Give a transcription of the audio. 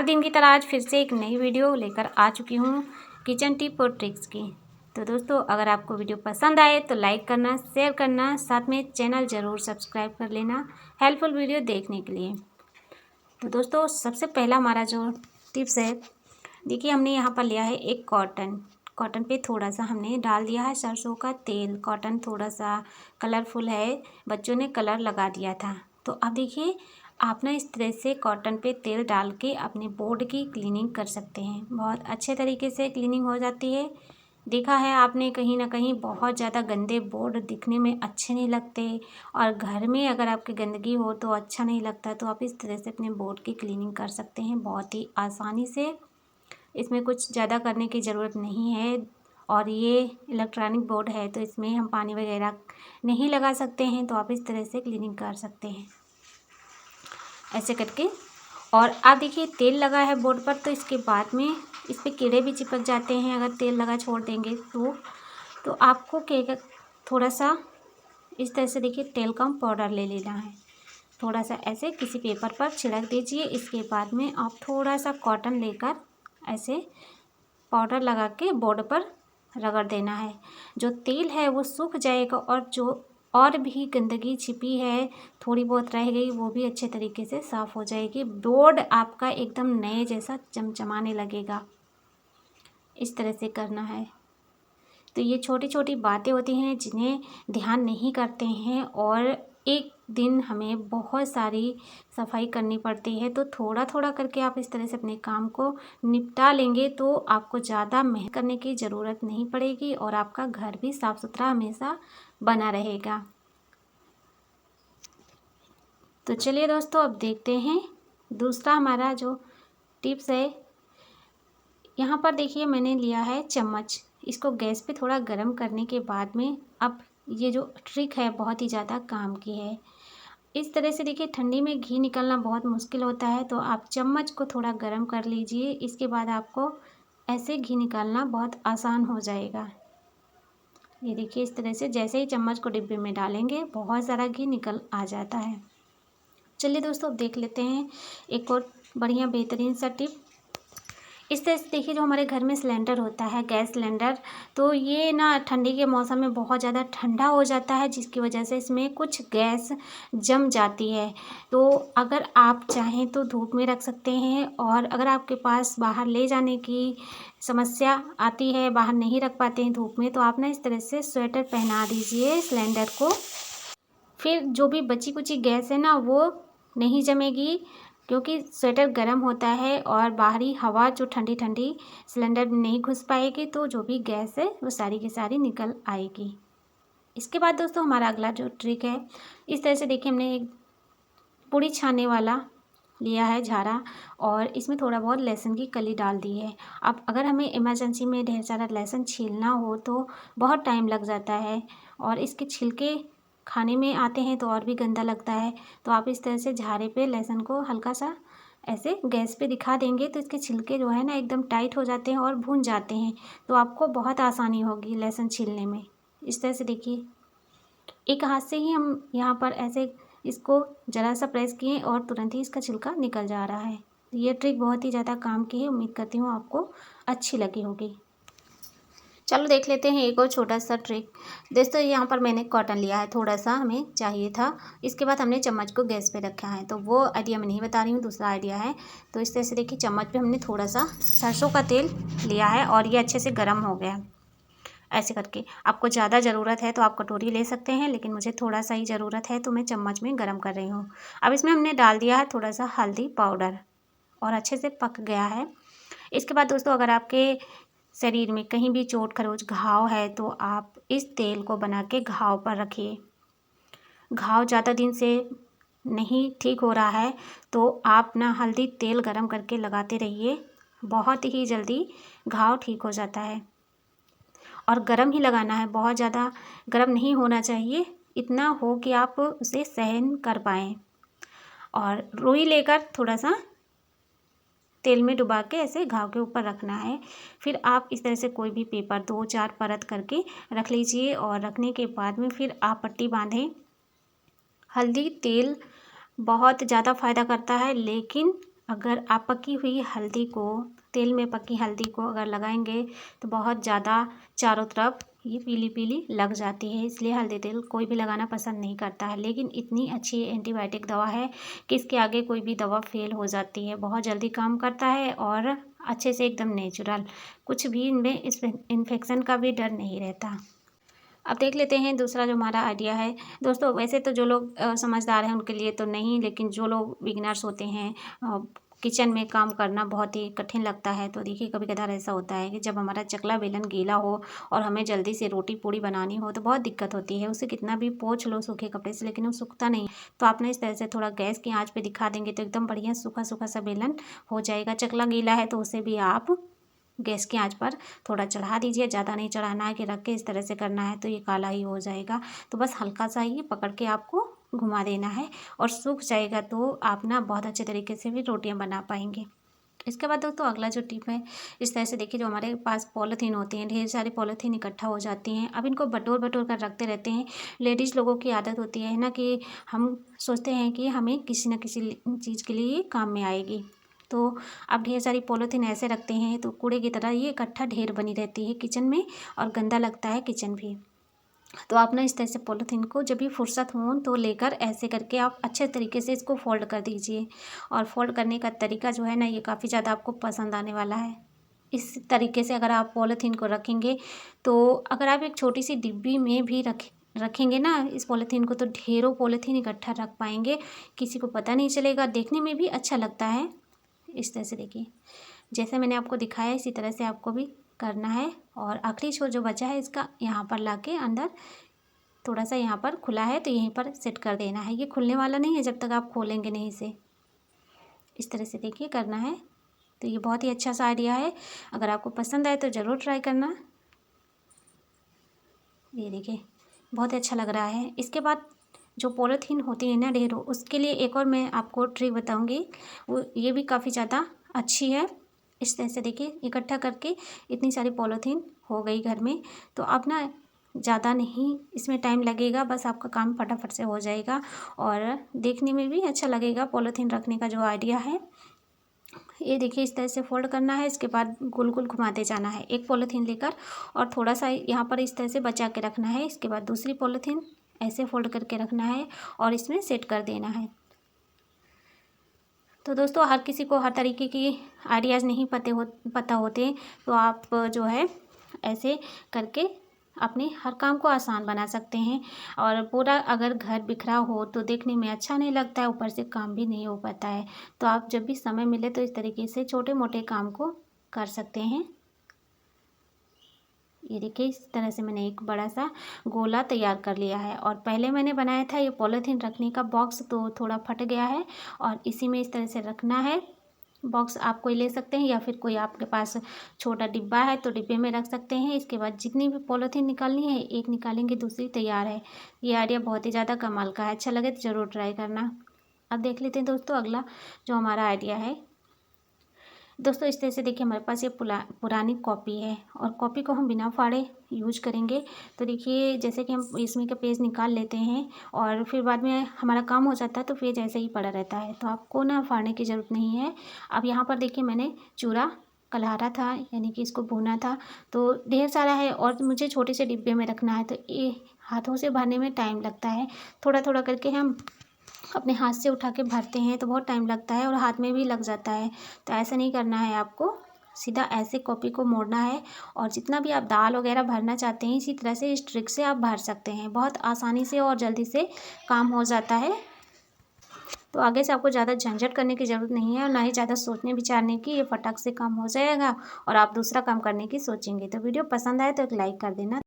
हर दिन की तरह आज फिर से एक नई वीडियो लेकर आ चुकी हूँ किचन टिप और ट्रिक्स की। तो दोस्तों, अगर आपको वीडियो पसंद आए तो लाइक करना, शेयर करना, साथ में चैनल ज़रूर सब्सक्राइब कर लेना हेल्पफुल वीडियो देखने के लिए। तो दोस्तों, सबसे पहला हमारा जो टिप्स है, देखिए हमने यहाँ पर लिया है एक कॉटन पे थोड़ा सा हमने डाल दिया है सरसों का तेल। कॉटन थोड़ा सा कलरफुल है, बच्चों ने कलर लगा दिया था। तो अब देखिए आप ना इस तरह से कॉटन पे तेल डाल के अपने बोर्ड की क्लीनिंग कर सकते हैं। बहुत अच्छे तरीके से क्लीनिंग हो जाती है। देखा है आपने कहीं ना कहीं बहुत ज़्यादा गंदे बोर्ड दिखने में अच्छे नहीं लगते, और घर में अगर आपकी गंदगी हो तो अच्छा नहीं लगता। तो आप इस तरह से अपने बोर्ड की क्लीनिंग कर सकते हैं बहुत ही आसानी से। इसमें कुछ ज़्यादा करने की ज़रूरत नहीं है, और ये इलेक्ट्रॉनिक बोर्ड है तो इसमें हम पानी वगैरह नहीं लगा सकते हैं। तो आप इस तरह से क्लीनिंग कर सकते हैं ऐसे करके। और आप देखिए तेल लगा है बोर्ड पर, तो इसके बाद में इस पर कीड़े भी चिपक जाते हैं अगर तेल लगा छोड़ देंगे तो आपको क्या थोड़ा सा इस तरह से देखिए तेल का पाउडर ले लेना है। थोड़ा सा ऐसे किसी पेपर पर छिड़क दीजिए। इसके बाद में आप थोड़ा सा कॉटन लेकर ऐसे पाउडर लगा के बोर्ड पर रगड़ देना है। जो तेल है वो सूख जाएगा, और जो और भी गंदगी छिपी है थोड़ी बहुत रह गई वो भी अच्छे तरीके से साफ़ हो जाएगी। बोर्ड आपका एकदम नए जैसा चमचमाने लगेगा। इस तरह से करना है। तो ये छोटी छोटी बातें होती हैं जिन्हें ध्यान नहीं करते हैं, और एक दिन हमें बहुत सारी सफाई करनी पड़ती है। तो थोड़ा थोड़ा करके आप इस तरह से अपने काम को निपटा लेंगे तो आपको ज़्यादा मेहनत करने की ज़रूरत नहीं पड़ेगी, और आपका घर भी साफ़ सुथरा हमेशा बना रहेगा। तो चलिए दोस्तों, अब देखते हैं दूसरा हमारा जो टिप्स है। यहाँ पर देखिए मैंने लिया है चम्मच। इसको गैस पे थोड़ा गर्म करने के बाद में, अब ये जो ट्रिक है बहुत ही ज़्यादा काम की है। इस तरह से देखिए ठंडी में घी निकलना बहुत मुश्किल होता है, तो आप चम्मच को थोड़ा गर्म कर लीजिए। इसके बाद आपको ऐसे घी निकालना बहुत आसान हो जाएगा। ये देखिए इस तरह से जैसे ही चम्मच को डिब्बे में डालेंगे बहुत सारा घी निकल आ जाता है। चलिए दोस्तों, अब देख लेते हैं एक और बढ़िया बेहतरीन सा टिप। इस तरह से देखिए जो हमारे घर में सिलेंडर होता है, गैस सिलेंडर, तो ये ना ठंडी के मौसम में बहुत ज़्यादा ठंडा हो जाता है, जिसकी वजह से इसमें कुछ गैस जम जाती है। तो अगर आप चाहें तो धूप में रख सकते हैं, और अगर आपके पास बाहर ले जाने की समस्या आती है, बाहर नहीं रख पाते हैं धूप में, तो आप ना इस तरह से स्वेटर पहना दीजिए सिलेंडर को। फिर जो भी बची कुची गैस है ना वो नहीं जमेगी, क्योंकि स्वेटर गर्म होता है और बाहरी हवा जो ठंडी ठंडी सिलेंडर में नहीं घुस पाएगी, तो जो भी गैस है वो सारी की सारी निकल आएगी। इसके बाद दोस्तों हमारा अगला जो ट्रिक है, इस तरह से देखिए हमने एक पूड़ी छानने वाला लिया है झारा, और इसमें थोड़ा बहुत लहसुन की कली डाल दी है। अब अगर हमें इमरजेंसी में ढेर सारा लहसुन छीलना हो तो बहुत टाइम लग जाता है, और इसके छिलके खाने में आते हैं तो और भी गंदा लगता है। तो आप इस तरह से झारे पे लहसुन को हल्का सा ऐसे गैस पे दिखा देंगे तो इसके छिलके जो है ना एकदम टाइट हो जाते हैं और भून जाते हैं। तो आपको बहुत आसानी होगी लहसुन छीलने में। इस तरह से देखिए एक हाथ से ही हम यहाँ पर ऐसे इसको ज़रा सा प्रेस किए और तुरंत ही इसका छिलका निकल जा रहा है। ये ट्रिक बहुत ही ज़्यादा काम की है। उम्मीद करती हूँ आपको अच्छी लगी होगी। चलो देख लेते हैं एक और छोटा सा ट्रिक। दोस्तों यहाँ पर मैंने कॉटन लिया है, थोड़ा सा हमें चाहिए था। इसके बाद हमने चम्मच को गैस पे रखा है, तो वो आइडिया मैं नहीं बता रही हूँ, दूसरा आइडिया है। तो इस तरह से देखिए चम्मच पे हमने थोड़ा सा सरसों का तेल लिया है, और ये अच्छे से गर्म हो गया। ऐसे करके आपको ज़्यादा ज़रूरत है तो आप कटोरी ले सकते हैं, लेकिन मुझे थोड़ा सा ही ज़रूरत है तो मैं चम्मच में गर्म कर रही हूँ। अब इसमें हमने डाल दिया है थोड़ा सा हल्दी पाउडर, और अच्छे से पक गया है। इसके बाद दोस्तों अगर आपके शरीर में कहीं भी चोट खरोच घाव है तो आप इस तेल को बना के घाव पर रखिए। घाव ज़्यादा दिन से नहीं ठीक हो रहा है तो आप ना हल्दी तेल गरम करके लगाते रहिए, बहुत ही जल्दी घाव ठीक हो जाता है। और गरम ही लगाना है, बहुत ज़्यादा गरम नहीं होना चाहिए, इतना हो कि आप उसे सहन कर पाएँ। और रुई लेकर थोड़ा सा तेल में डुबा के ऐसे घाव के ऊपर रखना है। फिर आप इस तरह से कोई भी पेपर 2-4 परत करके रख लीजिए, और रखने के बाद में फिर आप पट्टी बांधें। हल्दी तेल बहुत ज़्यादा फ़ायदा करता है, लेकिन अगर आप पकी हुई हल्दी को, तेल में पकी हल्दी को अगर लगाएंगे तो बहुत ज़्यादा चारों तरफ ये पीली पीली लग जाती है, इसलिए हल्दी तेल कोई भी लगाना पसंद नहीं करता है। लेकिन इतनी अच्छी एंटीबायोटिक दवा है कि इसके आगे कोई भी दवा फेल हो जाती है। बहुत जल्दी काम करता है और अच्छे से एकदम नेचुरल, कुछ भी इनमें इस इन्फेक्शन का भी डर नहीं रहता। अब देख लेते हैं दूसरा जो हमारा आइडिया है। दोस्तों वैसे तो जो लोग समझदार हैं उनके लिए तो नहीं, लेकिन जो लोग बिगिनर्स होते हैं, किचन में काम करना बहुत ही कठिन लगता है, तो देखिए कभी कभार ऐसा होता है कि जब हमारा चकला बेलन गीला हो और हमें जल्दी से रोटी पूड़ी बनानी हो तो बहुत दिक्कत होती है। उसे कितना भी पोंछ लो सूखे कपड़े से, लेकिन वो सूखता नहीं। तो आपने इस तरह से थोड़ा गैस की आंच पे दिखा देंगे तो एकदम बढ़िया सूखा सूखा सा बेलन हो जाएगा। चकला गीला है तो उसे भी आप गैस की आंच पर थोड़ा चढ़ा दीजिए, ज़्यादा नहीं चढ़ाना है कि रख के इस तरह से करना है तो ये काला ही हो जाएगा। तो बस हल्का सा ही पकड़ के आपको घुमा देना है और सूख जाएगा तो आप ना बहुत अच्छे तरीके से भी रोटियां बना पाएंगे। इसके बाद दोस्तों अगला जो टिप है, इस तरह से देखिए जो हमारे पास पॉलीथीन होती हैं, ढेर सारी पॉलीथीन इकट्ठा हो जाती हैं। अब इनको बटोर बटोर कर रखते रहते हैं। लेडीज़ लोगों की आदत होती है ना कि हम सोचते हैं कि हमें किसी न किसी चीज़ के लिए काम में आएगी, तो अब ढेर सारी पॉलीथीन ऐसे रखते हैं तो कूड़े की तरह ये इकट्ठा ढेर बनी रहती है किचन में और गंदा लगता है किचन भी। तो आप ना इस तरह से पॉलीथीन को जब भी फुर्सत हो तो लेकर ऐसे करके आप अच्छे तरीके से इसको फोल्ड कर दीजिए। और फोल्ड करने का तरीका जो है ना, ये काफ़ी ज़्यादा आपको पसंद आने वाला है। इस तरीके से अगर आप पॉलीथीन को रखेंगे तो अगर आप एक छोटी सी डिब्बी में भी रखेंगे ना इस पॉलीथीन को, तो ढेरों पॉलीथीन इकट्ठा रख पाएंगे, किसी को पता नहीं चलेगा, देखने में भी अच्छा लगता है। इस तरह से देखिए जैसे मैंने आपको दिखाया इसी तरह से आपको भी करना है। और आखिरी छोर जो बचा है इसका यहाँ पर लाके अंदर थोड़ा सा यहाँ पर खुला है तो यहीं पर सेट कर देना है। ये खुलने वाला नहीं है जब तक आप खोलेंगे नहीं इसे। इस तरह से देखिए करना है। तो ये बहुत ही अच्छा सा आइडिया है, अगर आपको पसंद आए तो ज़रूर ट्राई करना। ये देखिए बहुत अच्छा लग रहा है। इसके बाद जो पॉलीथीन होती है ना ढेरों, उसके लिए एक और मैं आपको ट्रिक बताऊंगी, वो ये भी काफ़ी ज़्यादा अच्छी है। इस तरह से देखिए इकट्ठा करके इतनी सारी पॉलीथीन हो गई घर में, तो अब ना ज़्यादा नहीं इसमें टाइम लगेगा, बस आपका काम फटाफट से हो जाएगा और देखने में भी अच्छा लगेगा। पॉलीथीन रखने का जो आइडिया है, ये देखिए इस तरह से फोल्ड करना है। इसके बाद गोल गोल घुमाते जाना है एक पॉलीथीन लेकर और थोड़ा सा यहाँ पर इस तरह से बचा के रखना है। इसके बाद दूसरी पॉलीथीन ऐसे फोल्ड करके रखना है और इसमें सेट कर देना है। तो दोस्तों हर किसी को हर तरीके की आइडियाज़ नहीं पता होते, तो आप जो है ऐसे करके अपने हर काम को आसान बना सकते हैं। और पूरा अगर घर बिखरा हो तो देखने में अच्छा नहीं लगता है, ऊपर से काम भी नहीं हो पाता है। तो आप जब भी समय मिले तो इस तरीके से छोटे मोटे काम को कर सकते हैं। ये देखिए इस तरह से मैंने एक बड़ा सा गोला तैयार कर लिया है। और पहले मैंने बनाया था ये पॉलीथीन रखने का बॉक्स, तो थोड़ा फट गया है और इसी में इस तरह से रखना है। बॉक्स आप कोई ले सकते हैं या फिर कोई आपके पास छोटा डिब्बा है तो डिब्बे में रख सकते हैं। इसके बाद जितनी भी पॉलीथीन निकालनी है एक निकालेंगे दूसरी तैयार है। ये आइडिया बहुत ही ज़्यादा कमाल का है, अच्छा लगे तो ज़रूर ट्राई करना। अब देख लेते हैं दोस्तों अगला जो हमारा आइडिया है। दोस्तों इस तरह से देखिए हमारे पास ये पुरानी कॉपी है और कॉपी को हम बिना फाड़े यूज करेंगे। तो देखिए जैसे कि हम इसमें का पेज निकाल लेते हैं और फिर बाद में हमारा काम हो जाता है तो पेज ऐसे ही पड़ा रहता है, तो आपको ना फाड़ने की ज़रूरत नहीं है। अब यहाँ पर देखिए मैंने चूरा कल्हारा था, यानी कि इसको भुना था, तो ढेर सारा है और मुझे छोटे से डिब्बे में रखना है, तो ये हाथों से भरने में टाइम लगता है। थोड़ा थोड़ा करके हम अपने हाथ से उठा के भरते हैं तो बहुत टाइम लगता है और हाथ में भी लग जाता है। तो ऐसा नहीं करना है आपको, सीधा ऐसे कॉपी को मोड़ना है और जितना भी आप दाल वगैरह भरना चाहते हैं इसी तरह से इस ट्रिक से आप भर सकते हैं। बहुत आसानी से और जल्दी से काम हो जाता है। तो आगे से आपको ज़्यादा झंझट करने की ज़रूरत नहीं है और ना ही ज़्यादा सोचने विचारने की, ये फटाक से काम हो जाएगा और आप दूसरा काम करने की सोचेंगे। तो वीडियो पसंद आए तो एक लाइक कर देना।